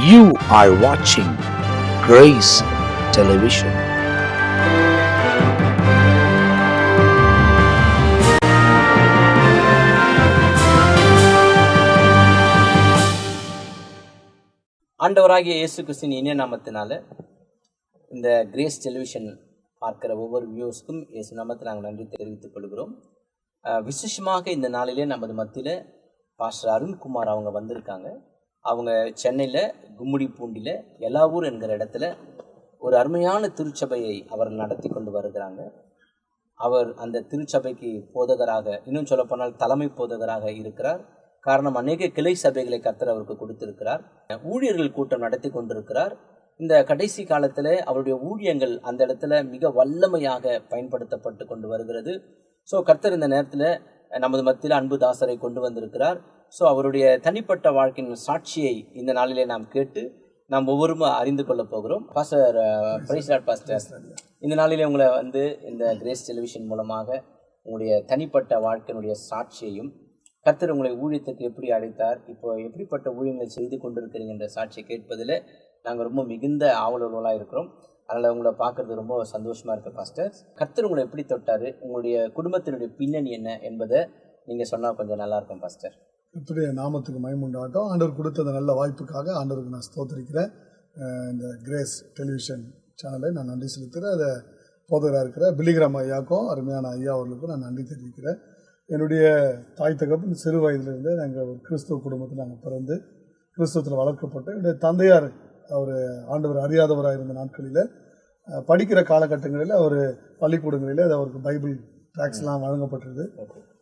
You are watching Grace Television. ஆண்டவராகிய இயேசு கிறிஸ்துவின் இனிய நாமத்தினால இந்த கிரேஸ் டெலிவிஷன் பார்க்கிற ஒவ்வொரு வியூஸ்க்கும் இயேசு நாமத்தில் நாங்கள் நன்றி தெரிவித்துக் கொள்கிறோம். விசேஷமாக இந்த நாளிலே நமது மத்தியில் பாஸ்டர் அருண்குமார் அவங்க வந்திருக்காங்க. அவங்க சென்னையில் கும்மிடிப்பூண்டியில் எலாவூர் என்கிற இடத்துல ஒரு அருமையான திருச்சபையை அவர் நடத்தி கொண்டு வருகிறாங்க. அவர் அந்த திருச்சபைக்கு போதகராக, இன்னும் சொல்லப்போனால் தலைமை போதகராக இருக்கிறார். காரணம், அநேக கிளை சபைகளை கர்த்தர் அவருக்கு கொடுத்திருக்கிறார். ஊழியர்கள் கூட்டம் நடத்தி கொண்டிருக்கிறார். இந்த கடைசி காலத்தில் அவருடைய ஊழியங்கள் அந்த இடத்துல மிக வல்லமையாக பயன்படுத்தப்பட்டு கொண்டு வருகிறது. ஸோ கர்த்தர் இந்த நேரத்தில் நமது மத்தியில் அன்பு தாசரை கொண்டு வந்திருக்கிறார். ஸோ அவருடைய தனிப்பட்ட வாழ்க்கையின் சாட்சியை இந்த நாளிலே நாம் கேட்டு நாம் ஒவ்வொருமே அறிந்து கொள்ள போகிறோம். பாஸ்டர், பிரைஸ் லார்ட் பாஸ்டர், இந்த நாளிலே உங்களை இந்த கிரேஸ் டெலிவிஷன் மூலமாக உங்களுடைய தனிப்பட்ட வாழ்க்கையினுடைய சாட்சியையும், கர்த்தர் உங்களை ஊழியத்துக்கு எப்படி அழைத்தார், இப்போ எப்படிப்பட்ட ஊழியங்களை செய்து கொண்டிருக்கிறீங்க என்ற சாட்சியை கேட்பதில் நாங்கள் ரொம்ப மிகுந்த ஆவலர்களாக இருக்கிறோம். அதனால் உங்களை பார்க்குறது ரொம்ப சந்தோஷமாக இருக்குது பாஸ்டர். கர்த்தர் உங்களை எப்படி தொட்டார், உங்களுடைய குடும்பத்தினுடைய பின்னணி என்ன என்பதை நீங்கள் சொன்னால் கொஞ்சம் நல்லாயிருக்கும் பாஸ்டர். கர்த்தருடைய நாமத்துக்கு மகிமை உண்டாகட்டும். ஆண்டவர் கொடுத்த அந்த நல்ல வாய்ப்புக்காக ஆண்டவருக்கு நான் ஸ்தோத்திரிக்கிறேன். இந்த கிரேஸ் டெலிவிஷன் சேனலை நான் நன்றி செலுத்துகிறேன். அதை போதகராக இருக்கிற பிலிகிராம் ஐயாவுக்கும் அருமையான ஐயா அவர்களுக்கும் நான் நன்றி தெரிவிக்கிறேன். என்னுடைய தாய் தகப்பன் சிறு வயதிலிருந்து நாங்கள் ஒரு கிறிஸ்துவ குடும்பத்தில் நாங்கள் பிறந்து கிறிஸ்துவத்தில் வளர்க்கப்பட்டு, என்னுடைய தந்தையார் அவர் ஆண்டவர் அறியாதவராக இருந்த நாட்களில் படிக்கிற காலகட்டங்களில் அவர் பள்ளிக்கூடங்களில் அது அவருக்கு பைபிள் ட்ராக்ஸ்லாம் வழங்கப்பட்டிருது.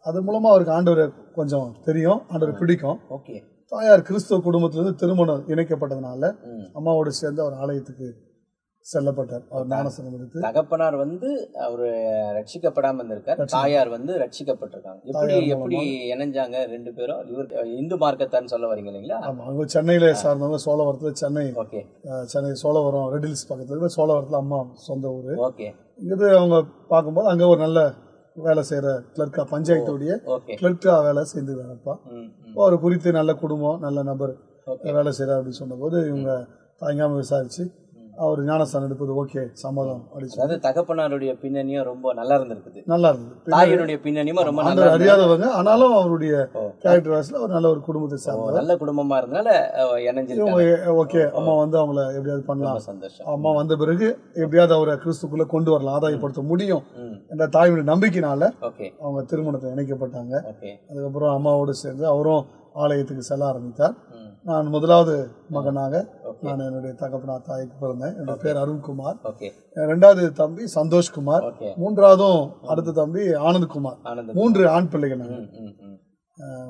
அது மூலமாக அவருக்கு ஆண்டவரை கொஞ்சம் தெரியும், ஆண்டவரை பிடிக்கும். ஓகே. தாயார் கிறிஸ்துவ குடும்பத்திலேருந்து திருமணம் இணைக்கப்பட்டதுனால அம்மாவோடு சேர்ந்து அவர் ஆலயத்துக்கு செல்லப்பட்டார். அவர் ஞானஸ்நானம் எடுத்து. தகப்பனார் அவரு ரட்சிக்கப்படாம இருந்திருக்கார், தாயார் ரட்சிக்கப்பட்டிருக்காங்க. எப்படி இணைஞ்சாங்க ரெண்டு பேரும்? இவர் இந்து மார்க்கத்தான்னு சொல்ல வரீங்க இல்லைங்களா? ஆமா, அவங்க சென்னையில சார்ந்தவங்க. சோழவரத்தில் சென்னை சோழவரம் ரெடில்ஸ் பக்கத்துல சோழவரத்தில் அம்மா சொந்த ஊர். ஓகே. இங்கிருந்து அவங்க பார்க்கும்போது அங்கே ஒரு நல்ல வேலை செய்கிற கிளர்க்கா, பஞ்சாயத்துடைய கிளர்க்கா வேலை செய்துருக்காங்கப்பா. அவர் குறித்து நல்ல குடும்பம், நல்ல நபர் வேலை செய்கிறார் அப்படின்னு சொன்னபோது இவங்க தயங்காமல் விசாரிச்சு அவர் ஞானஸ்தானம் எடுப்பது ஓகே, சம்மதம் அப்படின்னு. அதாவது தகப்பனாருடைய பின்னணியும் ரொம்ப நல்லா இருந்திருக்குது, நல்லா இருந்தது. தாயினுடைய பின்னணியும் ரொம்ப நல்லா அறியாதவங்க, ஆனாலும் அவருடைய கேரக்டர் வாய்ஸ்ல அவர் நல்ல ஒரு குடும்பத்தை சார்ந்த நல்ல குடும்பமா இருந்தனால ஓகே. அம்மா அவங்கள எப்படியாவது பண்ணலாம், சந்தோஷம். அம்மா வந்த பிறகு எப்படியாவது அவரை கிறிஸ்துக்குள்ள கொண்டு வரலாம், ஆதாயப்படுத்த முடியும் என்ற தாயுடைய நம்பிக்கையினால அவங்க திருமணத்தை இணைக்கப்பட்டாங்க. அதுக்கப்புறம் அம்மாவோடு சேர்ந்து அவரும் ஆலயத்துக்கு செல்ல ஆரம்பித்தார். நான் முதலாவது மகனாக நான் என்னுடைய தகப்பனார் தாய்க்கு பிறந்தேன். என்னுடைய பேர் அருண்குமார். ரெண்டாவது தம்பி சந்தோஷ்குமார், மூன்றாவதும் அடுத்த தம்பி ஆனந்த்குமார். 3 ஆண் பிள்ளைகள். நாங்கள்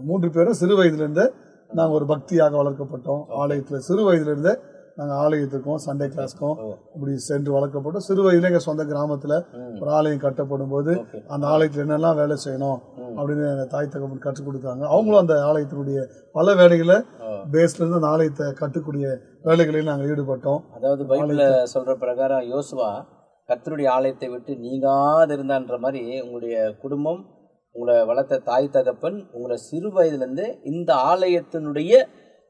3 பேரும் சிறு வயதிலிருந்து நாங்கள் ஒரு பக்தியாக வளர்க்கப்பட்டோம். ஆலயத்தில் சிறு வயதிலிருந்து நாங்கள் ஆலயத்துக்கும் சண்டே கிளாஸ்க்கும் இப்படி சென்று வளர்க்கப்பட்டோம். சிறு வயதில் எங்கள் சொந்த கிராமத்தில் ஒரு ஆலயம் கட்டப்படும் போது அந்த ஆலயத்தில் என்னெல்லாம் வேலை செய்யணும் அப்படின்னு தாய் தகப்பன் கற்றுக் கொடுத்தாங்க. அவங்களும் அந்த ஆலயத்தினுடைய பல வேலைகளை பேஸ்ல இருந்து அந்த ஆலயத்தை கட்டக்கூடிய வேலைகளில் நாங்கள் ஈடுபட்டோம். அதாவது பைபிள்ல சொல்ற பிரகாரம் யோசுவா கர்த்தருடைய ஆலயத்தை விட்டு நீங்காது இருந்தான்ற மாதிரி உங்களுடைய குடும்பம், உங்களை வளர்த்த தாய் தகப்பன் உங்களை சிறு வயதுல இருந்து இந்த ஆலயத்தினுடைய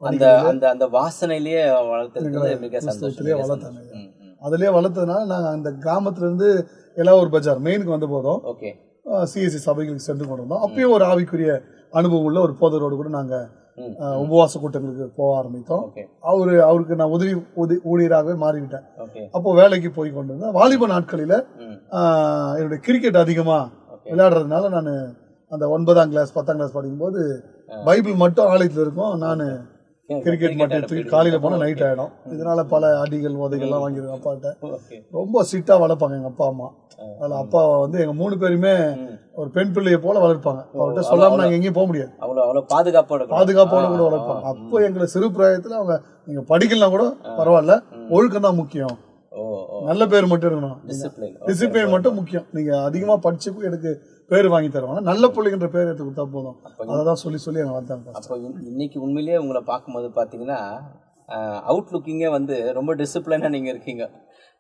அந்த அந்த அந்த வாசனையிலேயே வளர்த்தது மிக சந்தோஷத்திலேயே வளர்த்தாங்க. அதுலயே வளர்த்ததுனால நாங்கள் அந்த கிராமத்துல இருந்து எலாவூர் பஜார் மெயினுக்கு வந்த போதும் சிஎஸ்சி சபைகளுக்கு சென்று கொண்டு வந்தோம். அப்பயும் ஒரு ஆவிக்குரிய அனுபவம் உள்ள ஒரு போதரோடு கூட நாங்கள் உபவாச கூட்டங்களுக்கு போக ஆரம்பித்தோம். அவருக்கு நான் ஊழியராகவே மாறிவிட்டேன். அப்போ வேலைக்கு போய் கொண்டு இருந்தேன். வாலிப நாட்களில் என்னுடைய கிரிக்கெட் அதிகமாக விளையாடுறதுனால நான் அந்த 9ஆம் கிளாஸ் 10ஆம் கிளாஸ் படிக்கும்போது பைபிள் மட்டும் ஆலயத்தில் இருக்கும். நான் கிரிக்கெட் மட்டும் தூக்கி காலையில் போனால் நைட் ஆகிடும். இதனால பல அடிகள் உதைகள்லாம் வாங்கியிருக்கேன். அப்பாட்ட ரொம்ப ஸ்ட்ரிக்டாக வளர்ப்பாங்க எங்கள் அப்பா அம்மா. அதில் அப்பா எங்கள் 3 பேருமே ஒரு பெண் பிள்ளையை போல வளர்ப்பாங்க. அவர்கிட்ட சொல்லாமல் நாங்கள் எங்கேயும் போக முடியாது. அவ்வளோ பாதுகாப்போட கூட வளர்ப்பாங்க. அப்போ எங்களை சிறு பிராயத்தில் அவங்க நீங்கள் படிக்கலாம் கூட பரவாயில்ல, ஒழுக்கம் தான் முக்கியம், நல்ல பேர் மட்டும் இருக்கணும், டிசிப்ளின் மட்டும் முக்கியம், நீங்கள் அதிகமாக படிச்சு எனக்கு பேர் வாங்கி தருவாங்க, நல்ல பிள்ளைங்கிற பேர் எடுத்து கொடுத்தா போதும். அதை தான் சொல்லி எங்கள் வந்தாங்க. அப்போ இன்னைக்கு உண்மையிலேயே உங்களை பார்க்கும்போது பார்த்தீங்கன்னா அவுட்லுக்கிங்கே ரொம்ப டிசிப்ளினாக நீங்கள் இருக்கீங்க.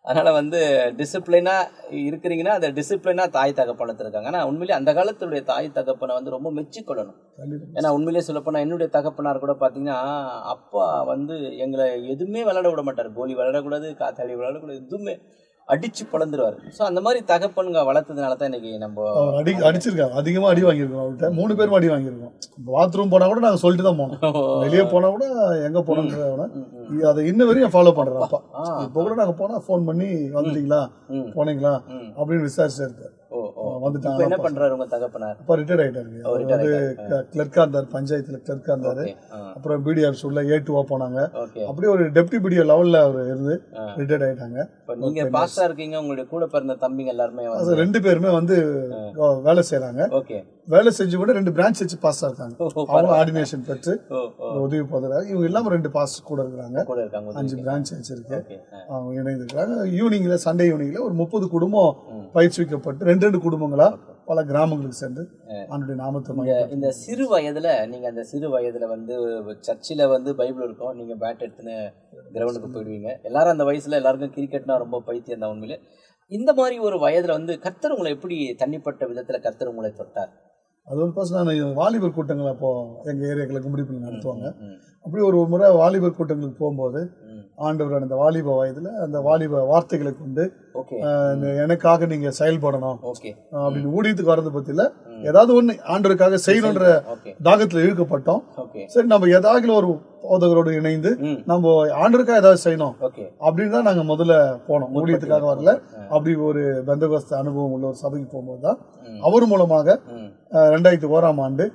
அதனால வந்து டிசிப்ளினா இருக்கிறீங்கன்னா அந்த டிசிப்ளினா தாய் தகப்பனத்தில் இருக்காங்க. ஆனால் உண்மையிலேயே அந்த காலத்துடைய தாய் தகப்பனை வந்து ரொம்ப மெச்சிக்கொள்ளணும். ஏன்னா உண்மையிலேயே சொல்லப்போனால் என்னுடைய தகப்பனார் கூட பார்த்தீங்கன்னா அப்பா வந்து எங்களை எதுவுமே விளையாட விட மாட்டார். கோலி விளையாடக்கூடாது, காத்தாடி விளையாடக்கூடாது, எதுவுமே அடிச்சு பழந்துருவார். ஸோ அந்த மாதிரி தகப்பனுங்க வளர்த்ததுனால தான் இன்னைக்கு நம்ம அடிச்சிருக்கோம். அதிகமாக அடி வாங்கியிருக்கோம். அவர்கிட்ட 3 பேரும் அடி வாங்கியிருக்கோம். பாத்ரூம் போனால் கூட நாங்கள் சொல்லிட்டு தான் போனோம். வெளியே போனால் கூட எங்கே போனோன்ற அதை இன்ன வரையும் ஃபாலோ பண்ணுறோம். அப்பா இப்போ கூட நாங்கள் போனால் ஃபோன் பண்ணி வந்துட்டீங்களா, போனீங்களா அப்படின்னு விசாரிச்சு இருக்காரு. வந்துட்டாங்க. என்ன பண்றாரு உங்க தகப்பனார்? அப்பா ரிட்டையர்ட் ஆயிட்டாரு. அவர் வந்து கிளர்க்கா இருந்தார், பஞ்சாயத்துல கிளர்க்கா இருந்தாரு. அப்புறம் பிடிஆர் உள்ள A2 போனாங்க. அப்படியே ஒரு டெப்டி பிடிஆர் லெவல்ல அவர் இருந்து ரிட்டையர்ட் ஆயிட்டாங்க. நீங்க பாஸ்டா இருக்கீங்க, உங்களுடைய கூட பிறந்த தம்பிங்க எல்லாருமே 2 பேருமே வந்து வேலை செய்யறாங்க. வேலை செஞ்சு கூட 2 பிரான்ச் வச்சு பாஸ் இருக்காங்க. அவங்க ஆர்டினேஷன் பெற்று உதவி போதுறாங்க. இவங்க எல்லாம் 2 பாஸ் கூட இருக்காங்க. 5 பிரான்ச் வச்சிருக்கு. அவங்க இணைந்திருக்காங்க. ஈவினிங்ல சண்டே ஈவினிங்ல ஒரு 30 குடும்பம் பயிற்சிக்கப்பட்டு 2 குடும்பங்களா பல கிராமங்களுக்கு சென்று அவனுடைய நாமத்தை இந்த சிறு வயதுல நீங்க அந்த சிறு வயதுல வந்து சர்ச்சில் வந்து பைபிள் இருக்கும், நீங்க பேட் எடுத்துன்னு கிரவுண்டுக்கு போயிடுவீங்க. எல்லாரும் அந்த வயசுல எல்லாருக்கும் கிரிக்கெட்னா ரொம்ப பைத்தியம் தான் உண்மையிலே. இந்த மாதிரி ஒரு வயதுல வந்து கர்த்தர் உங்களை எப்படி தனிப்பட்ட விதத்துல கர்த்தர் உங்களை தொட்டார்? அது ஒரு பர்சன் நான் வாலிபர் கூட்டங்கள் அப்போ எங்க ஏரியாக்களை கும்பிடிப்பில் நடத்துவாங்க. அப்படி ஒரு முறை வாலிபர் கூட்டங்களுக்கு போகும்போது ஆண்டவர் அந்த வாலிப வயதுல அந்த வாலிப வார்த்தைகளை கொண்டு எனக்காக நீங்க செயல்படணும் அப்படின்னு ஊழியத்துக்கு வர்றது பத்தில ஏதாவது ஒண்ணு ஆண்டவருக்காக செய்யணுன்ற தாகத்துல இழுக்கப்பட்டோம். சரி, நம்ம ஏதாவது ஒரு போதகரோடு இணைந்து நம்ம ஆண்டவருக்காக ஏதாவது செய்யணும் அப்படின்னு தான் நாங்க முதல்ல போனோம். ஊழியத்துக்காக வரல. அப்படி ஒரு பெந்தகோஸ்து அனுபவம் உள்ள ஒரு சபைக்கு போகும்போது தான் அவர் மூலமாக 2001ஆம் ஆண்டு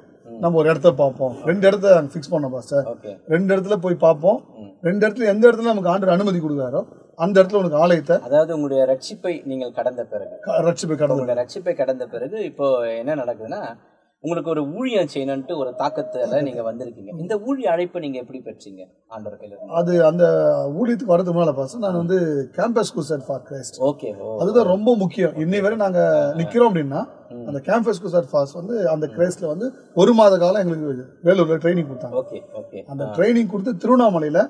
நம்ம ஒரு இடத்த பார்ப்போம். 2 இடத்த ஃபிக்ஸ் பண்ணோம் பாஸ்டர். 2 இடத்துல போய் பார்ப்போம். 2 இடத்துல எந்த இடத்துல நமக்கு ஆண்டவர் அனுமதி கொடுக்குறாரோ அந்த இடத்துல உனக்கு ஆலயத்தை, அதாவது உங்களுடைய ரட்சிப்பை நீங்கள் கடந்த பிறகு ரட்சிப்பை கடந்த பிறகு இப்போ என்ன நடக்குதுன்னா உங்களுக்கு ஒரு ஊழியம் செய்யணும்ட்டு ஒரு தாக்கத்துல நீங்க வந்திருக்கீங்க. இந்த ஊழிய அழைப்பை நீங்க எப்படி பெற்றீங்க ஆண்டவர் கையில? அது அந்த ஊழியத்துக்கு வரதுக்கு முன்னால பாஸ்டர் நான் வந்து கேம்பஸ் குரூசேட் ஃபார் கிரைஸ்ட், அதுதான் ரொம்ப முக்கியம். இன்னை வரை நாங்க நிக்கிறோம் அப்படின்னா அந்த கேம்பஸ் குரூசேட் ஃபார் வந்து அந்த கிரைஸ்ட்ல வந்து 1 மாத காலம் எங்களுக்கு வேலூர்ல ட்ரைனிங் கொடுத்தாங்க. அந்த ட்ரைனிங் கொடுத்து திருவண்ணாமலையில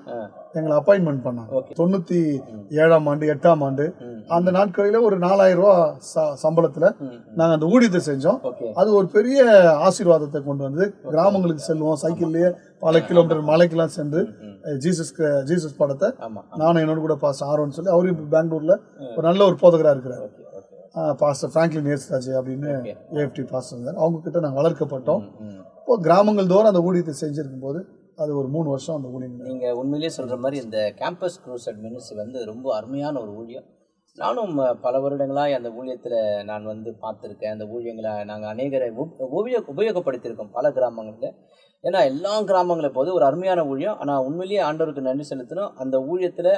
எங்களை அப்பாயின்மெண்ட் பண்ணாங்க. 97ஆம் ஆண்டு 8ஆம் ஆண்டு அந்த நாட்களில ஒரு 4000 ரூபாய் சம்பளத்துல நாங்க அந்த ஊழியத்தை செஞ்சோம். அது ஒரு பெரிய ஆசீர்வாதத்தை கொண்டு வந்து கிராமங்களுக்கு செல்வோம். சைக்கிள்லயே பல கிலோமீட்டர் மலைக்கெல்லாம் சென்று ஜீசஸ் படத்தை நானும் என்னோட கூட பாஸ்டர் ஆரோன்னு சொல்லி அவரு பெங்களூர்ல ஒரு நல்ல ஒரு போதகரா இருக்கிறார். பாஸ்டர் பிராங்க்லின் ஏசுராஜ் அப்படின்னு AFT பாஸ்டர் இருந்தார். அவங்க கிட்ட நாங்கள் வளர்க்கப்பட்டோம். இப்போ கிராமங்கள் தோறும் அந்த ஊழியத்தை செஞ்சிருக்கும் போது அது ஒரு 3 வருஷம் அந்த ஊழியம். நீங்க உண்மையிலேயே சொல்ற மாதிரி இந்த கேம்பஸ் குரூசேட் மினிஸ்ட்ரி வந்து ரொம்ப அருமையான ஒரு ஊழியம். நானும் பல வருடங்களாக அந்த ஊழியத்தில் நான் வந்து பார்த்துருக்கேன். அந்த ஊழியங்களை நாங்கள் அநேகரை உபயோகப்படுத்தியிருக்கோம் பல கிராமங்களில். ஏன்னா எல்லா கிராமங்களை போது ஒரு அருமையான ஊழியம். ஆனால் உண்மையிலேயே ஆண்டவருக்கு நன்றி செலுத்தணும். அந்த ஊழியத்தில்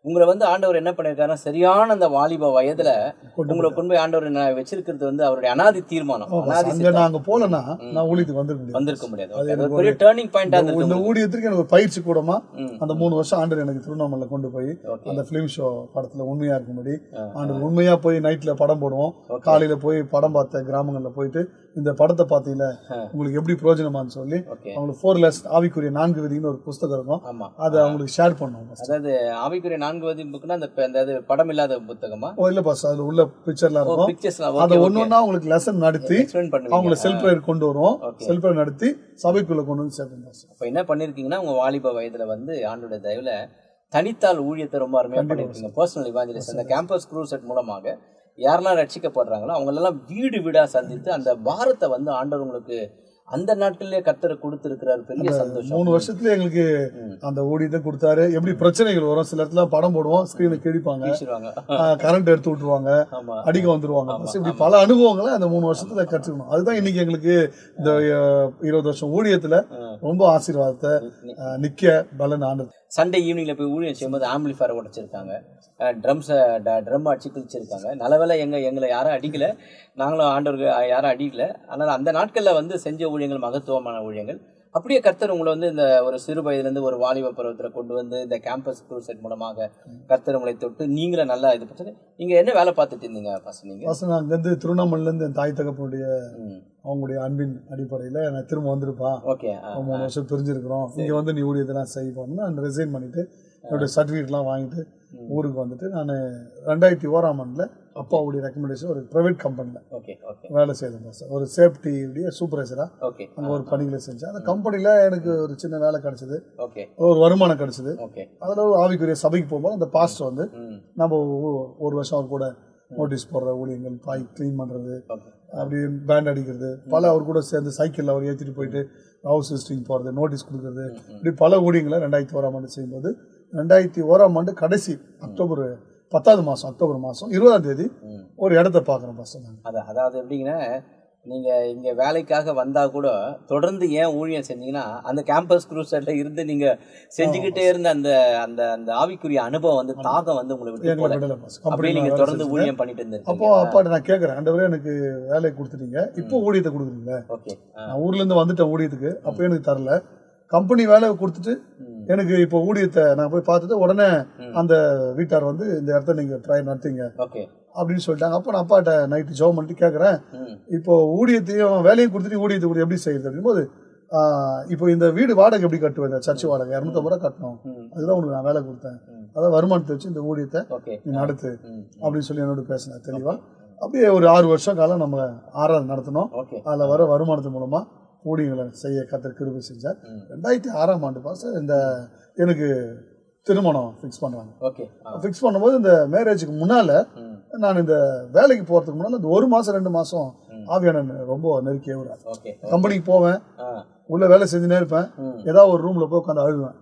உங்களை வந்து ஆண்டவர் என்ன பண்ணியிருக்காருன்னா சரியான அந்த வாலிப வயதுல உங்களை கொண்டு போய் ஆண்டவர் வச்சிருக்கிறது வந்து அவருடைய அனாதி தீர்மானம். நாங்க போலனா நான் ஊழியத்துக்கு வந்திருக்க முடியாது. பெரிய டர்னிங் பாயிண்டா இந்த ஊழியத்துக்கு எனக்கு பயிற்சி கூடமா அந்த 3 வருஷம் ஆண்டவர் எனக்கு திருவண்ணாமலை கொண்டு போய் அந்த பிலிம் ஷோ படத்துல உண்மையா இருக்கும்படி ஆண்டவர் உண்மையா போய் நைட்ல படம் போடுவோம். காலையில போய் படம் பார்த்த கிராமங்கள்ல போயிட்டு இந்த படத்தை பார்த்தீங்களா உங்களுக்கு எப்படி பிரயோஜனமான்னு சொல்லி அவங்களுக்கு 4 லெஸ் ஆவிக்குரிய 4 விதின்னு ஒரு புத்தகம் இருக்கும். அதை அவங்களுக்கு ஷேர் பண்ணுவோம். அதாவது ஆவிக்குரிய 4 விதி புக்னா அந்த படம் இல்லாத புத்தகமா? இல்ல பாஸ், அதுல உள்ள பிக்சர்லாம் இருக்கும். அதை ஒன்னொன்னா அவங்களுக்கு லெசன் நடத்தி அவங்களை செல்ஃப் ப்ரேயர் கொண்டு வருவோம். செல்ஃப் ப்ரேயர் நடத்தி சபைக்குள்ள கொண்டு வந்து சேர்க்கணும். அப்ப என்ன பண்ணிருக்கீங்கன்னா உங்க வாலிப வயதுல வந்து ஆண்டோட தயவுல தனித்தாள் ஊழியத்தை ரொம்ப அருமையா பண்ணிருக்கீங்க. பர்சனல் இவாஞ்சலிஸ்ட் அந்த கேம்பஸ் குரூசேட் மூலமாக யாரெல்லாம் ரட்சிக்கப்படுறாங்களோ அவங்களெல்லாம் வீடு வீடா சந்தித்து அந்த பாரத்தை வந்து ஆண்டவர் உங்களுக்கு அந்த நாட்டிலே கர்த்தர் கொடுத்திருக்கிறார். பெரிய சந்தோஷம். 3 வருஷத்துல எங்களுக்கு அந்த ஊழியத்தை கொடுத்தாரு. எப்படி பிரச்சனைகள் வரும், சில இடத்துல படம் போடுவோம், ஸ்கிரீனை கிழிப்பாங்க, கரண்ட் எடுத்து விட்டுருவாங்க, அடிக்க வந்துருவாங்க. இப்படி பல அனுபவங்களை அந்த 3 வருஷத்துல கற்றுக்கணும். அதுதான் இன்னைக்கு எங்களுக்கு இந்த 20 வருஷம் ஊழியத்துல ரொம்ப ஆசீர்வாதத்தை நிக்க பலன் ஆண்டு. சண்டே ஈவினிங்ல போய் ஊழியம் செய்யும்போது ஆம்பிளிஃபயரை உடைச்சிருக்காங்க, ட்ரம் அடிச்சு கிழிச்சிருக்காங்க. நல்லவேளை எங்களை யாரும் அடிக்கல, நாங்களும் ஆண்டவருக்கு யாரும் அடிக்கல. அதனால அந்த நாட்கள்ல வந்து செஞ்ச ஊழியங்கள் மகத்துவமான ஊழியங்கள். அப்படியே கர்த்தர் உங்களை வந்து இந்த ஒரு சிறு வயதுலேருந்து ஒரு வாலிப பருவத்தில் கொண்டு வந்து இந்த கேம்பஸ் குரூசேட் மூலமாக கர்த்தர் உங்களை தொட்டு நீங்களும் நல்லா இது பண்ணி. நீங்கள் என்ன வேலை பார்த்துட்டு இருந்தீங்க பசங்க? அங்கேருந்து திருவண்ணாமலையிலேருந்து என் தாய் தகப்பனுடைய அவங்களுடைய அன்பின் அடிப்படையில் நான் திரும்ப வந்திருப்பான். ஓகே. 3 வருஷம் பிரிஞ்சிருக்கிறோம், இங்கே வந்து நீ ஊழியத்தெல்லாம் செய்வோம்னு நான் ரிசைன் பண்ணிவிட்டு என்னுடைய சர்டிஃபிகேட்லாம் வாங்கிட்டு ஊருக்கு வந்துட்டு நான் 2001ஆம் ஆண்டில் அப்பாவுடைய ரெக்கமெண்டேஷன் ஒரு ப்ரைவேட் கம்பெனியில் வேலை செய்தேன் சார். ஒரு சேஃப்டியுடைய சூப்பர்வைசராக அங்கே ஒரு பணிகளை செஞ்சேன். அந்த கம்பெனியில் எனக்கு ஒரு சின்ன வேலை கிடச்சிது, ஒரு வருமானம் கிடச்சிது. அதில் ஒரு ஆவிக்குரிய சபைக்கு போகும்போது அந்த பாஸ்டர் வந்து நம்ம ஒரு வருஷம் அவர் கூட நோட்டீஸ் போடுற ஊழியங்கள், பாய் க்ளீன் பண்ணுறது, அப்படி பேண்ட் அடிக்கிறது, பல அவர் கூட சேர்ந்து சைக்கிளில் அவர் ஏற்றிட்டு போயிட்டு ஹவுஸ் விசிட்டிங் போகிறது, நோட்டீஸ் கொடுக்குறது, இப்படி பல ஊழியங்களை 2001ஆம் ஆண்டு செய்யும்போது 2001ஆம் ஆண்டு கடைசி அக்டோபர் 10வது மாதம், அக்டோபர் மாதம் 20ஆம் தேதி ஒரு இடத்த பார்க்குறேன் பஸ். அதாவது எப்படிங்கன்னா, நீங்கள் இங்கே வேலைக்காக வந்தால் கூட தொடர்ந்து ஏன் ஊழியம் செஞ்சீங்கன்னா, அந்த கேம்பஸ் குரூசைடில் இருந்து நீங்கள் செஞ்சுக்கிட்டே இருந்த அந்த அந்த அந்த ஆவிக்குரிய அனுபவம் வந்து தாகம் வந்து உங்களை விட்டு அப்படியே நீங்கள் தொடர்ந்து ஊழியம் பண்ணிட்டு இருந்தீங்க. அப்போ அப்பாட்ட நான் கேட்குறேன், ஆண்டவரே எனக்கு வேலையை கொடுத்துட்டீங்க, இப்போ ஊழியத்தை கொடுக்குறீங்களே. நான் ஊர்லேருந்து வந்துட்டேன் ஊழியத்துக்கு, அப்போ எனக்கு தரல. கம்பெனி வேலையை கொடுத்துட்டு எனக்கு இப்போ ஊழியத்தை நான் போய் பார்த்துட்டு உடனே அந்த வீட்டார் வந்து இந்த இடத்த நீங்கள் ட்ரையல் நடத்திங்க அப்படின்னு சொல்லிட்டாங்க. அப்போ நான் அப்பாட்ட நைட்டு ஜெபம் பண்ணிட்டு கேட்குறேன், இப்போ ஊழியத்தையும் வேலையும் கொடுத்துட்டு ஊழியத்தை கூட எப்படி செய்யுது அப்படிங்கும்போது, இப்போ இந்த வீடு வாடகை எப்படி கட்டுவேன், சர்ச்சு வாடகை 250 ரூபா கட்டணும், அதுதான் உனக்கு நான் வேலை கொடுத்தேன், அதான் வருமானத்தை வச்சு இந்த ஊழியத்தை நீ நடத்து அப்படின்னு சொல்லி என்னோட பேசினேன் தெளிவாக. அப்படியே ஒரு 6 வருஷம் காலம் நம்ம ஆராதனை நடத்தினோம். அதில் வர வருமானத்தின் மூலமாக ஊழியங்களை செய்ய கர்த்தர் கிருபை செஞ்சார். 2006ஆம் ஆண்டு பாஸ்டர் இந்த எனக்கு திருமணம் ஃபிக்ஸ் பண்ணுறாங்க. ஃபிக்ஸ் பண்ணும்போது இந்த மேரேஜுக்கு முன்னால் நான் இந்த வேலைக்கு போகிறதுக்கு முன்னால் இந்த 1 மாதம் 2 மாதம் ஆவியான ரொம்ப நெருக்கியே விடாது. கம்பெனிக்கு போவேன், உள்ள வேலை செஞ்சுனே இருப்பேன், ஏதாவது ஒரு ரூமில் போய் உட்காந்து அழுவேன்,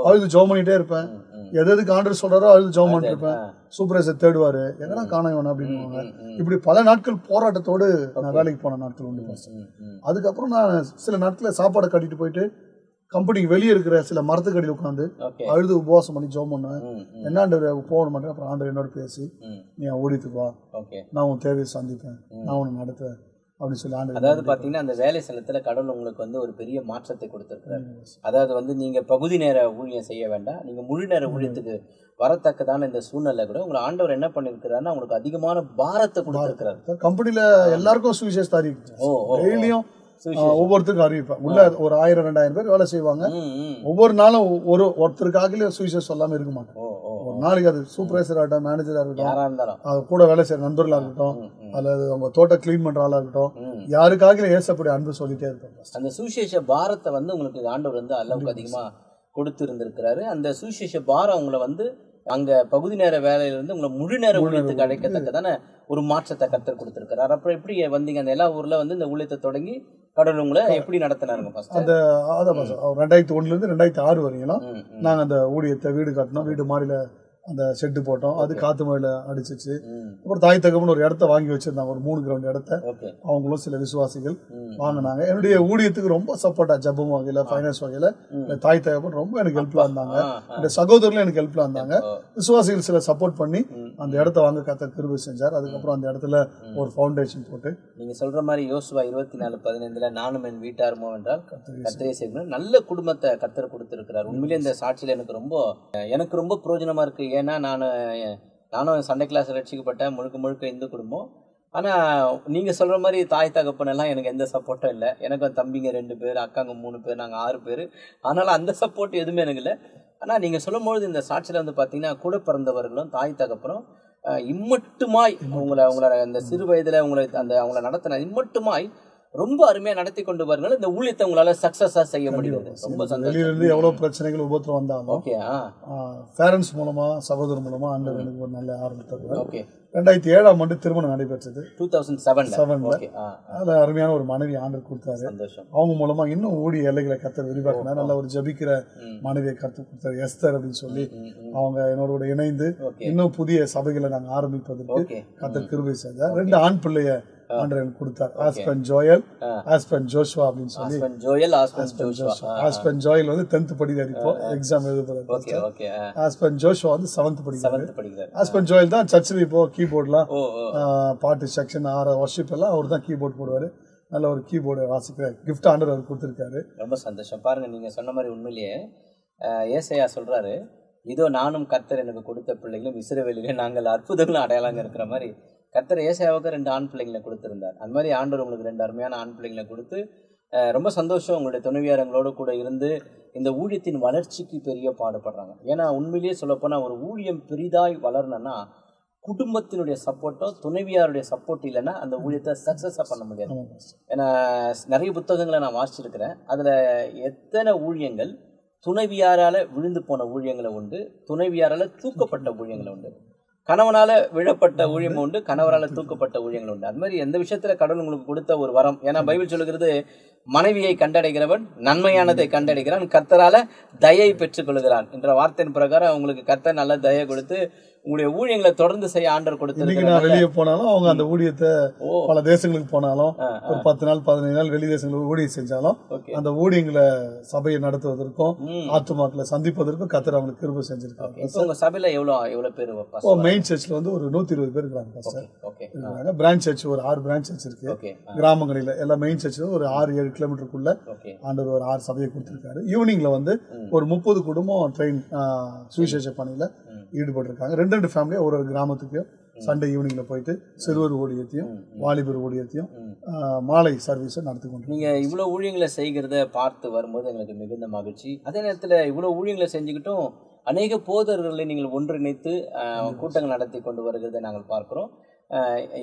அழுது ஜெபம் பண்ணிகிட்டே இருப்பேன். எதுக்கு ஆண்டர் சொல்கிறாரோ அழுது ஜெபம் பண்ணிட்டு இருப்பேன். சூப்பர்வைசர் தேடுவார், எங்கன்னா காண வேணும் அப்படின்னுவாங்க. இப்படி பல நாட்கள் போராட்டத்தோடு நான் வேலைக்கு போன நாட்கள் உண்டு. அதுக்கப்புறம் நான் சில நாட்களில் சாப்பாடை கட்டிட்டு போயிட்டு கம்பெனிக்கு வெளியே இருக்கிற சில மரத்துக்கடியில் உட்காந்து அழுது உபவாசம் பண்ணி ஜெபம் பண்ணுவேன். என்னாண்டு போக மாட்டேன். அப்புறம் ஆண்டவர் என்னோட பேசி, நீ ஓடித்துக்கு வா, நான் உன் தேவையை சந்திப்பேன், நான் உன்னை நடத்துவேன் அப்படின்னு சொல்லி ஆண்டு. அதாவது பார்த்தீங்கன்னா, அந்த வேலை ஸ்தலத்தில் கடவுள் உங்களுக்கு வந்து ஒரு பெரிய மாற்றத்தை கொடுத்துருக்குறாரு. அதாவது வந்து நீங்கள் பகுதி நேர ஊழியம் செய்ய வேண்டாம், நீங்கள் முழு நேர ஊழியத்துக்கு வரத்தக்கதான இந்த சூழ்நிலை கூட உங்களை ஆண்டவர் என்ன பண்ணியிருக்கிறாருன்னா, உங்களுக்கு அதிகமான பாரத்தை கொடுத்துருக்கிறாரு. கம்பெனியில் எல்லாருக்கும் சுவிசேஷ டெய்லியும் ஒவ்வொருத்தருக்கும் அறிவிப்பேன். உள்ள ஒரு 1000-2000 பேர் வேலை செய்வாங்க. ஒவ்வொரு நாளும் ஒருத்தருக்காக சுவிசேஷம் சொல்லாமல் இருக்க மாட்டோம். ஒரு நாளைக்கு அது சூப்பர்வைசர் ஆகட்டும், மேனேஜராக இருக்கட்டும், அது கூட வேலை செய்யற நண்பர்களாக இருக்கட்டும், அல்லது அவங்க தோட்ட கிளீன் பண்ற ஆளா இருக்கட்டும், யாருக்காக ஏசப்படி அன்பு சொல்லிட்டே இருக்கோம். அந்த சுவிசேஷ பாரத்தை வந்து உங்களுக்கு ஆண்டவர் வந்து அளவுக்கு அதிகமா கொடுத்து இருந்திருக்கிறாரு. அந்த சுவிசேஷ பாரம் உங்களை வந்து அங்க பகுதி நேர வேலையிலிருந்து உங்களை முழு நேர ஊழியத்துக்கு அழைக்கத்தக்கதான ஒரு மாற்றத்தை கர்த்தர் கொடுத்திருக்கிறார். அப்புறம் எப்படி வந்தீங்க அந்த எல்லா ஊர்ல வந்து இந்த ஊழியத்தை தொடங்கி கடவுள் உங்களை எப்படி நடத்தினாருங்க? அந்த 2001 2006 வரையும் நாங்க அந்த ஊழியத்தை வீடு கட்டினோம். வீடு மாடியில அந்த செட்டு போட்டோம். அது காத்து மழையில அடிச்சிச்சு. அப்புறம் தாய் தகவல் ஒரு இடத்த வாங்கி வச்சிருந்தாங்க, ஒரு 3 கிரவுண்ட் இடத்த. அவங்களும் சில விசுவாசிகள் வாங்கினாங்க. என்னுடைய ஊழியத்துக்கு ரொம்ப சப்போர்ட்டா, ஜபம் வகையில, ஃபைனான்ஸ் வகையில தாய் தகவல் ரொம்ப எனக்கு ஹெல்ப்ஃபுல்லா இருந்தாங்க. என்னுடைய சகோதரர்களும் எனக்கு ஹெல்ப்ஃபுல்லா இருந்தாங்க. விசுவாசிகள் சில சப்போர்ட் பண்ணி அந்த இடத்த வாங்க கர்த்தர் கிருபை செஞ்சார். அதுக்கப்புறம் அந்த இடத்துல ஒரு ஃபவுண்டேஷன் போட்டு, நீங்க சொல்ற மாதிரி யோசுவா 24:15 நானும் என் வீட்டாருமோ என்றால் கர்த்தரே செய்யணும் நல்ல குடும்பத்தை கர்த்தர் கொடுத்திருக்கிறார். உண்மையிலே இந்த சாட்சியில எனக்கு ரொம்ப பிரயோஜனமா இருக்கு. ஏன்னா நானும் சண்டே கிளாஸ் ரட்சிக்கப்பட்டேன், முழுக்க இந்து குடும்பம். ஆனால் நீங்கள் சொல்கிற மாதிரி தாய் தகப்பனெல்லாம் எனக்கு எந்த சப்போர்ட்டும் இல்லை. எனக்கு தம்பிங்க 2 பேர், அக்காங்க 3 பேர், நாங்கள் 6 பேர். அதனால் அந்த சப்போர்ட் எதுவுமே எனக்கு இல்லை. ஆனால் நீங்கள் சொல்லும்பொழுது இந்த சாட்சியில் வந்து பார்த்தீங்கன்னா, கூட பிறந்தவர்களும் தாய் தகப்பனும் இம்மட்டுமாய் உங்களை அந்த சிறு வயதில் அவங்கள நடத்தின இம்மட்டுமாய் ரொம்ப அருமையா நடத்தி கொண்டு வருங்கள். இந்த ஊழியத்தை உங்களால சக்சஸா செய்ய முடியுது. ரொம்ப வெளியிலிருந்து எவ்வளவு பிரச்சனைகள் உபத்திரம் வந்தாலும் பேரண்ட்ஸ் மூலமா, சகோதரர் மூலமா ஆண்டவர் எனக்கு ஒரு நல்ல ஆரம்பித்தார். 2007ஆம் ஆண்டு திருமணம் நடைபெற்றது. 2007ல அதுல அருமையான ஒரு மனைவி ஆண்டவர் கொடுத்தாரு. அவங்க மூலமா இன்னும் ஊழிய எல்லைகளை கர்த்தர் விரிவாக்கினார். நல்ல ஒரு ஜபிக்கிற மனைவியை கர்த்தர் கொடுத்தாரு, எஸ்தர் அப்படின்னு சொல்லி. அவங்க என்னோட இணைந்து இன்னும் புதிய சபைகளை நாங்கள் ஆரம்பிப்பதற்கு கர்த்தர் கிருபை செய்தார். 2 ஆண் பிள்ளைய ஆண்டவர் கொடுத்தார், ஆஸ்பன் ஜோயல், ஆஸ்பன் ஜோஷுவா அப்படின்னு சொல்லி. ஆஸ்பன் ஜோயல் வந்து 10th படிக்கிறார், இப்போ எக்ஸாம் எழுதுறாரு. ஆஸ்பன் ஜோஷுவா வந்து 7th படிக்கிறார். ஆஸ்பன் ஜோயல் தான் சர்ச்சில் இப்போ கீபோர்ட்லாம் பாட்டு செக்ஷன் வர்ஷிப் எல்லாம் அவர் தான் கீபோர்ட் போடுவார். நல்ல ஒரு கீபோர்டு வாசிக்கிற கிஃப்ட் ஆண்டவர் அவர் கொடுத்துருக்காரு. ரொம்ப சந்தோஷம். பாருங்க, நீங்க சொன்ன மாதிரி உண்மையிலேயே ஏசாயா சொல்றாரு, இதோ நானும் கர்த்தர் எனக்கு கொடுத்த பிள்ளைகளும் இஸ்ரவேலிலே நாங்கள் அற்புதங்களும் அடையாளங்க இருக்கிற மாதிரி கர்த்தர் ஏசாயாவுக்கு 2 ஆண் பிள்ளைங்களை கொடுத்திருந்தார். அந்த மாதிரி ஆண்டவர் உங்களுக்கு 2 அருமையான ஆண் பிள்ளைங்களை கொடுத்து ரொம்ப சந்தோஷம். உங்களுடைய துணைவியார் எங்களோட கூட இருந்து இந்த ஊழியத்தின் வளர்ச்சிக்கு பெரிய பாடுபடுறாங்க. ஏன்னா உண்மையிலேயே சொல்லப்போனால் ஒரு ஊழியம் பெரிதாய் வளரணும்னா குடும்பத்தினுடைய சப்போர்ட்டோ துணைவியாருடைய சப்போர்ட் இல்லைன்னா அந்த ஊழியத்தை சக்ஸஸாக பண்ண முடியாது. ஏன்னா நிறைய புத்தகங்களை நான் வாசிச்சிருக்கிறேன். அதில் எத்தனை ஊழியங்கள் துணைவியாரால் விழுந்து போன ஊழியங்களை உண்டு, துணைவியாரால் தூக்கப்பட்ட ஊழியங்களை உண்டு, கணவனால் விழப்பட்ட ஊழியம் உண்டு, கணவரால் தூக்கப்பட்ட ஊழியங்கள் உண்டு. அது மாதிரி எந்த விஷயத்தில் கடவுள் உங்களுக்கு கொடுத்த ஒரு வரம். ஏன்னா பைபிள் சொல்லுகிறது, மனைவியை கண்டடைகிறவன் நன்மையானதை கண்டடைகிறான், கர்த்தரால தயை பெற்றுக்கொள்கிறான் என்ற வார்த்தையின் பிரகாரம் உங்களுக்கு கர்த்தர் நல்ல தயை கொடுத்து உங்களுடைய ஊழியங்களை தொடர்ந்து செய்ய ஆண்டவர் கொடுத்திருக்கிறார். வெளியே போனாலும் அவங்க அந்த ஊழியத்தை பல தேசங்களுக்கு போனாலும் ஒரு 10 நாள் 15 நாள் வெளி தேசங்களுக்கு ஊழியம் செஞ்சாலும் அந்த ஊழியங்களை சபையை நடத்துவதற்கும் ஆத்துமாக்களை சந்திப்பதற்கும் கர்த்தர் அவங்களுக்கு கிருபை செஞ்சிருக்காங்க. உங்க சபையில எவ்வளவு பேர்? மெயின் சர்ச்ல வந்து ஒரு 120 பேர் இருக்காங்க. பிரான்ச் சர்ச் ஒரு 6 பிரான்ச் சர்ச் இருக்கு கிராமங்களில். எல்லாம் மெயின் சர்ச் ஒரு 6-7 கிலோமீட்டருக்குள்ள ஆண்டவர் ஒரு 6 சபையை கொடுத்திருக்காரு. ஈவினிங்ல வந்து ஒரு 30 குடும்பம் ட்ரெயின் சுவிசேஷ பணியில ஈடுபட்டிருக்காங்க. 2 ஃபேமிலியா ஒரு கிராமத்துக்கு சண்டே ஈவினிங்ல போயிட்டு சிறுவர் ஊழியத்தையும் வாலிபர் ஊழியத்தையும் மாலை சர்வீஸை நடத்தி கொண்டு. நீங்க இவ்வளவு ஊழியங்களை செய்கிறத பார்த்து வரும்போது எங்களுக்கு மிகுந்த மகிழ்ச்சி. அதே நேரத்தில் இவ்வளவு ஊழியங்களை செஞ்சுக்கிட்டும் அநேக போதர்களை நீங்கள் ஒன்றிணைத்து கூட்டங்கள் நடத்தி கொண்டு வருகிறதை நாங்கள் பார்க்கிறோம்.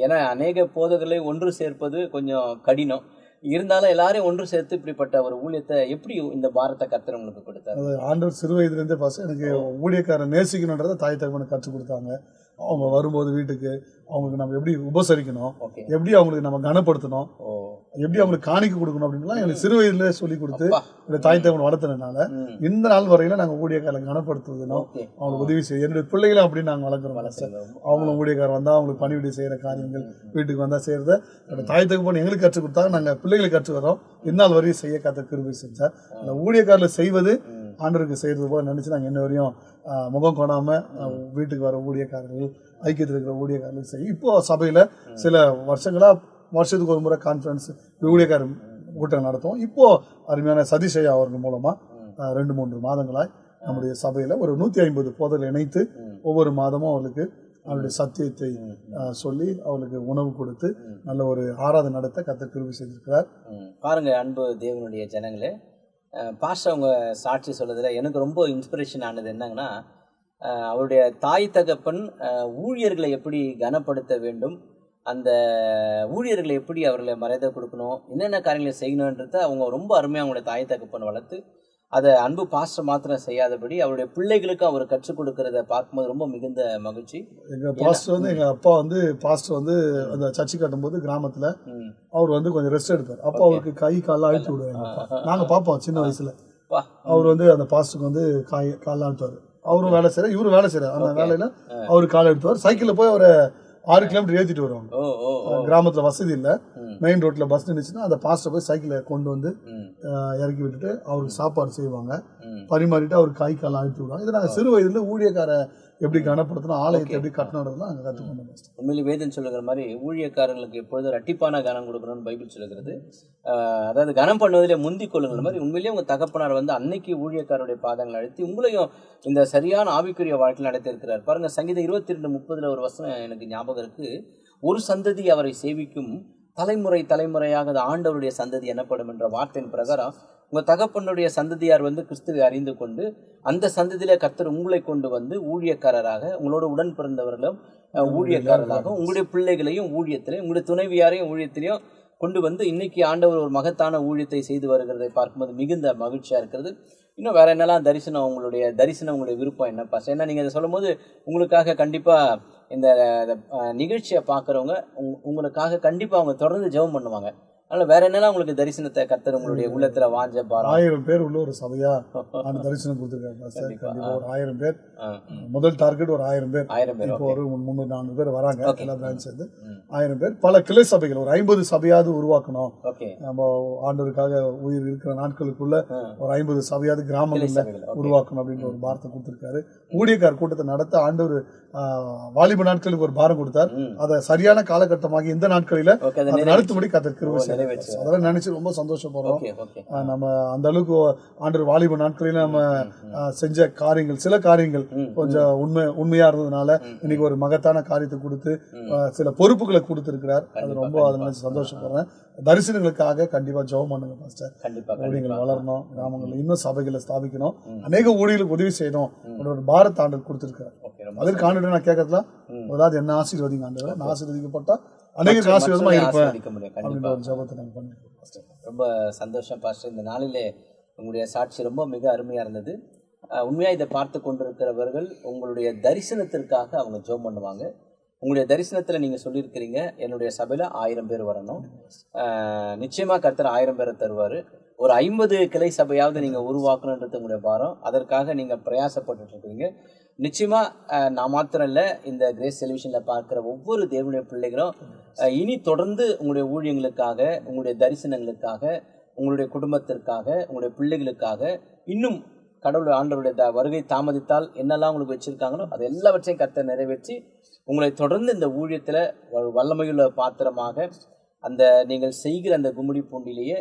ஏன்னா அநேக போதர்களை ஒன்று சேர்ப்பது கொஞ்சம் கடினம். இருந்தாலும் எல்லாரையும் ஒன்று சேர்த்து இப்படிப்பட்ட ஒரு ஊழியத்தை எப்படி இந்த பாரத்தை கர்த்தர் உங்களுக்கு கொடுத்தாரு? ஆண்டவர் சிறு வயதுலேருந்தே எனக்கு ஊழியக்காரன் நேசிக்கணுன்றதை தாய் தகவனுக்கு கற்றுக் கொடுத்தாங்க. அவங்க வரும்போது வீட்டுக்கு அவங்களுக்கு நம்ம எப்படி உபசரிக்கணும், எப்படி அவங்களுக்கு நம்ம கனப்படுத்தணும், எப்படி அவங்களுக்கு காணிக்க கொடுக்கணும் அப்படின்லாம் எனக்கு சிறு வயதுல சொல்லி கொடுத்து என்னுடைய தாய் தகவன் வளர்த்ததுனால இந்த நாள் வரையில நாங்கள் ஊழியக்காரங்களை கனப்படுத்துவதுனோ அவங்களுக்கு உதவி செய்ய என்னுடைய பிள்ளைகளும் அப்படின்னு நாங்கள் வளர்க்குறோம். அவங்களும் ஊழியக்காரர் வந்தால் அவங்களுக்கு பணிவிடை செய்கிற காரியங்கள் வீட்டுக்கு வந்தால் செய்கிறத என்னோட தாய் தகவன் எங்களுக்கு கற்றுக் கொடுத்தாங்க. நாங்கள் பிள்ளைகளுக்கு கற்றுக் வரோம். இந்நாள் வரையும் செய்ய கர்த்தர் கிருபை செஞ்சார். அந்த ஊழியக்காரில் செய்வது ஆண்டவருக்கு செய்கிறது போல நினச்சி நாங்கள் இன்ன வரையும் முகம் கொடாமல் வீட்டுக்கு வர ஊழியக்காரர்கள், ஐக்கியத்தில் இருக்கிற ஊழியக்காரர்கள் செய்யும். இப்போ சபையில் சில வருஷத்துக்கு ஒரு முறை கான்ஃபரன்ஸ் ஊழியக்காரர் கூட்டம் நடத்துவோம். இப்போ அருமையான சதிஷயா அவர்கள் மூலமா 2-3 மாதங்களாய் நம்முடைய சபையில் ஒரு 150 போதர்கள் இணைத்து ஒவ்வொரு மாதமும் அவர்களுக்கு அவருடைய சத்தியத்தை சொல்லி அவளுக்கு உணவு கொடுத்து நல்ல ஒரு ஆராதனை நடத்த கர்த்தர் கிருபை செய்திருக்கிறார். பாருங்க அன்பு தேவனுடைய ஜனங்களே, பாஸ்டர் அவங்க சாட்சி சொல்றதுல எனக்கு ரொம்ப இன்ஸ்பிரேஷன் ஆனது என்னங்கன்னா, அவருடைய தாய் தகப்பன் ஊழியர்களை எப்படி கனப்படுத்த வேண்டும், அந்த ஊழியர்களை எப்படி அவர்களை மரியாதை கொடுக்கணும், என்னென்ன காரியங்களை செய்யணுன்றதை அவங்க ரொம்ப அருமையாக அவங்களுடைய தாய் தகப்பன் வளர்த்து அதை அன்பு பாஸ்டர் மாத்திரம் செய்யாதபடி அவருடைய பிள்ளைகளுக்கு அவர் கற்றுக் கொடுக்கறத பார்க்கும்போது ரொம்ப மிகுந்த மகிழ்ச்சி. எங்கள் பாஸ்டர் வந்து எங்கள் அப்பா வந்து பாஸ்டர் வந்து அந்த சர்ச்சை கட்டும்போது கிராமத்தில் அவர் வந்து கொஞ்சம் ரெஸ்ட் எடுப்பார். அப்போ அவருக்கு கை காலெலாம் அழுத்தி விடுவாங்க. நாங்கள் பார்ப்போம் சின்ன வயசில். அவர் வந்து அந்த பாஸ்டருக்கு வந்து காலெலாம் அழுத்துவார். அவரும் வேலை செய்கிறார், இவரும் வேலை செய்கிறார். அந்த வேலையில் அவரு காலை எடுத்துவார். சைக்கிளில் போய் அவரை 6 கிலோமீட்டர் ஏற்றிட்டு வருவாங்க. கிராமத்தில் வசதி இல்லை, மெயின் ரோட்டில் பஸ் நின்றுச்சுன்னா அந்த பாஸ்டர் போய் சைக்கிளை கொண்டு வந்து இறக்கி விட்டுட்டு அவருக்கு சாப்பாடு செய்வாங்க, பரிமாறிட்டு அவருக்கு கை காலம் அழுத்தி விடுவாங்க. இதை நாங்கள் சிறு வயதுல ஊழியக்கார எப்படி கனப்படுத்தணும், ஆலயத்தை எப்படி கட்டணுன்றதுலாம் அங்கே கற்றுக்கொண்டோம். உண்மையிலே வேதம் சொல்லுகிற மாதிரி ஊழியக்காரங்களுக்கு எப்பொழுதும் இரட்டிப்பான கனம் கொடுக்கணும்னு பைபிள் சொல்லுகிறது. அதாவது கனம் பண்ணுவதிலே முந்திக் கொள்ளுங்கிற மாதிரி உண்மையிலேயே உங்கள் தகப்பனார் வந்து அன்னைக்கு ஊழியக்காரருடைய பாதங்களை அழுத்தி உங்களையும் இந்த சரியான ஆவிக்குரிய வாழ்க்கையில் நடத்தியிருக்கிறார். பாருங்கள், சங்கீதம் 22:30 ஒரு வசனம் எனக்கு ஞாபகம் இருக்கு. ஒரு சந்ததி அவரை சேவிக்கும், தலைமுறை தலைமுறையாக அது ஆண்டவருடைய சந்ததி எனப்படும் என்ற வார்த்தையின் பிரகாரம் உங்கள் தகப்பனுடைய சந்ததியார் வந்து கிறிஸ்துவை அறிந்து கொண்டு அந்த சந்ததியில கர்த்தர் உங்களை கொண்டு வந்து ஊழியக்காரராக, உங்களோட உடன் பிறந்தவர்களும் ஊழியக்காரராக, உங்களுடைய பிள்ளைகளையும் ஊழியத்திலையும் உங்களுடைய துணைவியாரையும் ஊழியத்திலையும் கொண்டு வந்து இன்னைக்கு ஆண்டவர் ஒரு மகத்தான ஊழியத்தை செய்து வருகிறதை பார்க்கும்போது மிகுந்த மகிழ்ச்சியாக இருக்கிறது. இன்னும் வேற என்னெல்லாம் தரிசனம், உங்களுடைய விருப்பம் என்னப்பா? ஏன்னா நீங்கள் இதை சொல்லும் போது உங்களுக்காக கண்டிப்பாக இந்த நிகழ்ச்சியை பார்க்குறவங்க உங்களுக்காக கண்டிப்பாக அவங்க தொடர்ந்து ஜெபம் பண்ணுவாங்க. அதனால் வேற என்னெல்லாம் உங்களுக்கு தரிசனத்தை கர்த்தர் உங்களுடைய உள்ளத்துல வாஞ்ச பாரம்? 1000 பேர் உள்ள ஒரு சபையா அந்த தரிசனம் கொடுத்துருக்காங்க. ஒரு 1000 பேர் முதல் டார்கெட், ஒரு 1000 பேர். இப்போ ஒரு 300-400 பேர் வராங்க. எல்லா பிரான்ச் சேர்ந்து 1000 பேர். பல கிளை சபைகள் ஒரு 50 சபையாவது உருவாக்கணும். நம்ம ஆண்டவருக்காக உயிர் இருக்கிற நாட்களுக்குள்ள ஒரு 50 சபையாவது கிராமங்கள்ல உருவாக்கணும் அப்படின்ற ஒரு பாரத்தை கொடுத்திருக்காரு. ஊழியக்கார கூட்டத்தை நடத்த ஆண்டவர் வாலிப நாட்களுக்கு ஒரு பாரம் கொடுத்தார். அதை சரியான காலகட்டமாக இந்த நாட்களில நடத்தும்படி கர்த்தர் கிருபை செய்தார். நிறைவேற்றி அதெல்லாம் நினைச்சு ரொம்ப சந்தோஷப்படுறோம். ஓகே ஓகே நம்ம அந்த அளவுக்கு ஆண்டவர் வாலிப நாட்களில நம்ம செஞ்ச காரியங்கள், சில காரியங்கள் கொஞ்சம் உண்மையா இருந்ததுனால இன்னைக்கு ஒரு மகத்தான காரியத்தை கொடுத்து சில பொறுப்புகளை கொடுத்திருக்கிறார். அது ரொம்ப அதை நினைச்சு சந்தோஷப்படுறேன். தரிசனங்களுக்காக கண்டிப்பா ஜெபம் பண்ணுங்க பாஸ்டர். கண்டிப்பா ஊழியர்கள் வளரணும், கிராமங்கள்ல இன்னும் சபைகளை ஸ்தாபிக்கணும், அநேக ஊழியர்களுக்கு உதவி செய்யணும். ஒரு பாரத் ஆண்டு கொடுத்திருக்காரு. அதற்கு ஆண்டு நான் கேட்கறதுலாம் முதலாவது என்ன ஆசீர்வதிங்க ஆண்டு, நான் ஆசீர்வதிக்கப்பட்டா அநேக ஆசீர்வாதமா இருப்பேன் அப்படின்ற ஒரு ஜெபத்தை நம்ம பண்ணிருக்கோம். ரொம்ப சந்தோஷம் பாஸ்டர். இந்த நாளிலே உங்களுடைய சாட்சி ரொம்ப மிக அருமையா இருந்தது. உண்மையா இதை பார்த்து கொண்டிருக்கிறவர்கள் உங்களுடைய தரிசனத்திற்காக அவங்க ஜெபம் பண்ணுவாங்க. உங்களுடைய தரிசனத்தில் நீங்கள் சொல்லியிருக்கிறீங்க, என்னுடைய சபையில் 1000 பேர் வரணும், நிச்சயமாக கர்த்தர் 1000 பேரை தருவார். ஒரு 50 கிளை சபையாவது நீங்கள் உருவாக்கணுன்றது உங்களுடைய பாரம். அதற்காக நீங்கள் பிரயாசப்பட்டுருக்கீங்க. நிச்சயமாக நான் மாத்திரம் இல்லை, இந்த கிரேஸ் டெலிவிஷனில் பார்க்குற ஒவ்வொரு தேவனுடைய பிள்ளைகளும் இனி தொடர்ந்து உங்களுடைய ஊழியங்களுக்காக, உங்களுடைய தரிசனங்களுக்காக, உங்களுடைய குடும்பத்திற்காக, உங்களுடைய பிள்ளைகளுக்காக, இன்னும் கடவுள் ஆண்டவருடைய வருகை தாமதித்தால் என்னெல்லாம் உங்களுக்கு வச்சுருக்காங்களோ அது எல்லாவற்றையும் கர்த்தர் நிறைவேற்றி உங்களை தொடர்ந்து இந்த ஊழியத்தில் வல்லமையுள்ள பாத்திரமாக அந்த நீங்கள் செய்கிற அந்த கும்மிடி பூண்டிலேயே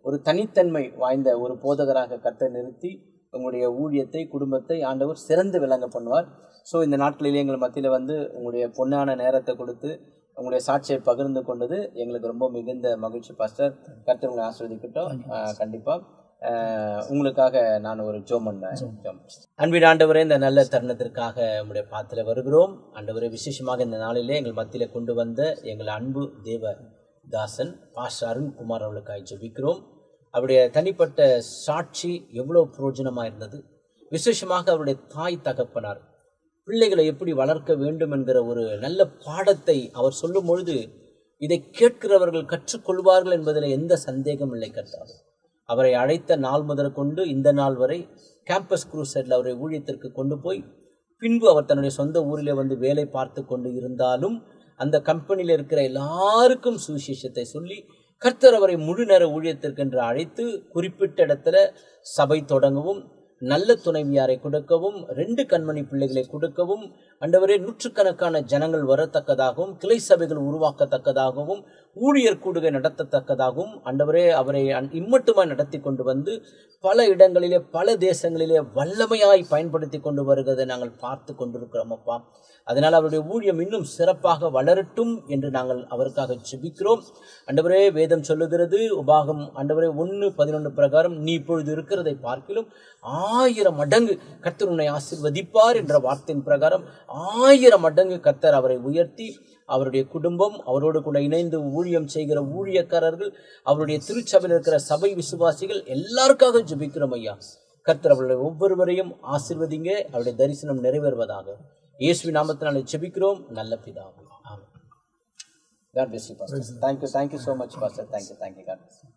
ஒரு தனித்தன்மை வாய்ந்த ஒரு போதகராக கர்த்தர் நிறுத்தி உங்களுடைய ஊழியத்தை, குடும்பத்தை ஆண்டவர் சிறந்து விளங்க பண்ணுவார். ஸோ இந்த நாட்களிலே எங்கள் மத்தியில் உங்களுடைய பொன்னான நேரத்தை கொடுத்து உங்களுடைய சாட்சியை பகிர்ந்து கொண்டது எங்களுக்கு ரொம்ப மிகுந்த மகிழ்ச்சி பாஸ்டர். கர்த்தர் உங்களை ஆசீர்வதிக்கட்டும். கண்டிப்பாக உங்களுக்காக நான் ஒரு ஜெபம் பண்ணேன். அன்பின் ஆண்டவரே, இந்த நல்ல தருணத்திற்காக உங்களுடைய பாத்திர வருகிறோம். ஆண்டவரே, விசேஷமாக இந்த நாளிலே எங்கள் மத்தியில் கொண்டு வந்த எங்கள் அன்பு தேவ தாசன் பாஸ்டர் அருண்குமார் அவர்களுக்காக ஜெபிக்கிறோம். அவருடைய தனிப்பட்ட சாட்சி எவ்வளோ பிரயோஜனமாக இருந்தது. விசேஷமாக அவருடைய தாய் தகப்பனார் பிள்ளைகளை எப்படி வளர்க்க வேண்டும் என்கிற ஒரு நல்ல பாடத்தை அவர் சொல்லும் பொழுது இதை கேட்கிறவர்கள் கற்றுக்கொள்வார்கள் என்பதில் எந்த சந்தேகம் இல்லை. கர்த்தாவே, அவரை அழைத்த நாள் முதல் கொண்டு இந்த நாள் வரை கேம்பஸ் குரூசைடில் அவரை ஊழியத்திற்கு கொண்டு போய் பின்பு அவர் தன்னுடைய சொந்த ஊரிலே வேலை பார்த்து கொண்டு இருந்தாலும் அந்த கம்பெனியில் இருக்கிற எல்லாருக்கும் சுவிசேஷத்தை சொல்லி கர்த்தர் அவரை முழு நேர ஊழியத்திற்கென்று அழைத்து குறிப்பிட்ட இடத்துல சபை தொடங்கவும், நல்ல துணைவியாரை கொடுக்கவும், 2 கண்மணி பிள்ளைகளை கொடுக்கவும், ஆண்டவரே நூற்றுக்கணக்கான ஜனங்கள் வரத்தக்கதாகவும், கிளை சபைகள் உருவாக்கத்தக்கதாகவும், ஊழியர் கூடுகை நடத்தத்தக்கதாகவும் ஆண்டவரே அவரை இம்மட்டுமாய் நடத்தி கொண்டு பல இடங்களிலே பல தேசங்களிலே வல்லமையாய் பயன்படுத்தி கொண்டு வருகிறதை நாங்கள் பார்த்து கொண்டிருக்கிறோம் அப்பா. அதனால் அவருடைய ஊழியம் இன்னும் சிறப்பாக வளரட்டும் என்று நாங்கள் அவருக்காக ஜெபிக்கிறோம். ஆண்டவரே, வேதம் சொல்லுகிறது, உபாகம் ஆண்டவரே 1:11 பிரகாரம் நீ இப்பொழுது இருக்கிறதை பார்க்கிலும் 1000 மடங்கு கர்த்தர் உன்னை ஆசீர்வதிப்பார் என்ற வார்த்தையின் பிரகாரம் 1000 மடங்கு கர்த்தர் அவரை உயர்த்தி அவருடைய குடும்பம், அவரோடு கூட இணைந்து ஊழியம் செய்கிற ஊழியக்காரர்கள், அவருடைய திருச்சபையில் இருக்கிற சபை விசுவாசிகள் எல்லாருக்காக ஜெபிக்கிறோம் ஐயா. கர்த்தர் அவருடைய ஒவ்வொருவரையும் ஆசீர்வதிங்க. அவருடைய தரிசனம் நிறைவேறுவதாக இயேசுவின் நாமத்தினாலே ஜெபிக்கிறோம் நல்ல பிதாவே. ஆமென். God bless you, Pastor. Thank you so much, Pastor. Thank you. God bless you.